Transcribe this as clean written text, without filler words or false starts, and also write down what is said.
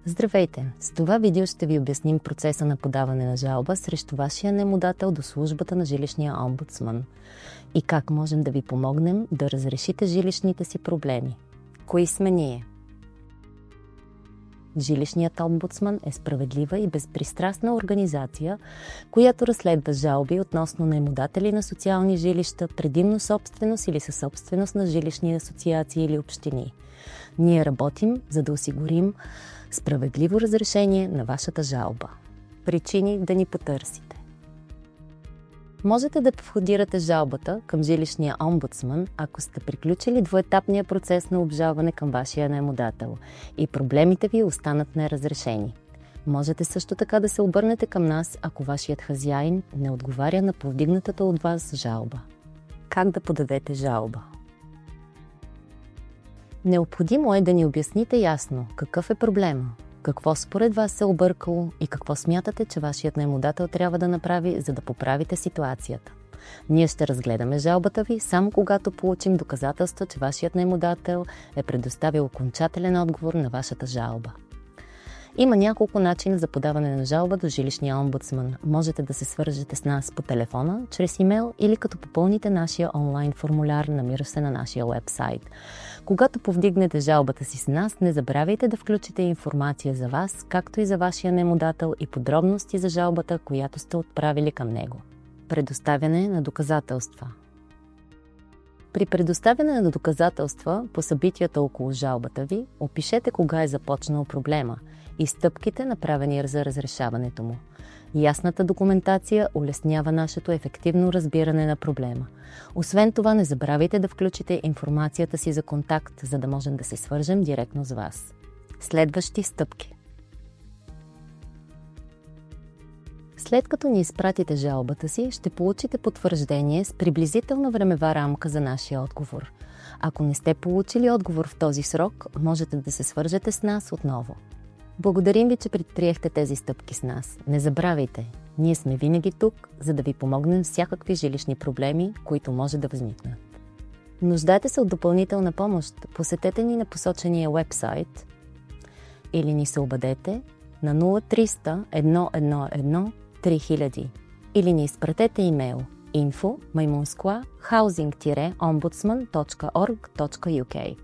Здравейте! С това видео ще ви обясним процеса на подаване на жалба срещу вашия наемодател до службата на жилищния омбудсман и как можем да ви помогнем да разрешите жилищните си проблеми. Кои сме ние? Жилищният омбудсман е справедлива и безпристрастна организация, която разследва жалби относно наемодатели на социални жилища, предимно собственост или съсобственост на жилищни асоциации или общини. Ние работим, за да осигурим справедливо разрешение на вашата жалба. Причини да ни потърсите. Можете да входирате жалбата към жилищния омбудсман, ако сте приключили двуетапния процес на обжалване към вашия наемодател и проблемите ви останат неразрешени. Можете също така да се обърнете към нас, ако вашият хазяин не отговаря на повдигнатата от вас жалба. Как да подадете жалба? Необходимо е да ни обясните ясно какъв е проблема, какво според вас се е объркало и какво смятате, че вашият наемодател трябва да направи, за да поправите ситуацията. Ние ще разгледаме жалбата ви само когато получим доказателства, че вашият наемодател е предоставил окончателен отговор на вашата жалба. Има няколко начина за подаване на жалба до жилищния омбудсман. Можете да се свържете с нас по телефона, чрез имейл или като попълните нашия онлайн формуляр, намиращ се на нашия уебсайт. Когато повдигнете жалбата си с нас, не забравяйте да включите информация за вас, както и за вашия наемодател и подробности за жалбата, която сте отправили към него. Предоставяне на доказателства. При предоставяне на доказателства по събитията около жалбата ви, опишете кога е започнал проблема и стъпките, направени за разрешаването му. Ясната документация улеснява нашето ефективно разбиране на проблема. Освен това, не забравяйте да включите информацията си за контакт, за да можем да се свържем директно с вас. Следващи стъпки. След като ни изпратите жалбата си, ще получите потвърждение с приблизителна времева рамка за нашия отговор. Ако не сте получили отговор в този срок, можете да се свържете с нас отново. Благодарим ви, че предприехте тези стъпки с нас. Не забравяйте, ние сме винаги тук, за да ви помогнем с всякакви жилищни проблеми, които може да възникнат. Нуждаете се от допълнителна помощ? Посетете ни на посочения уебсайт или ни се обадете на 0300 111 3000 или ни изпратете имейл info@housing-ombudsman.org.uk.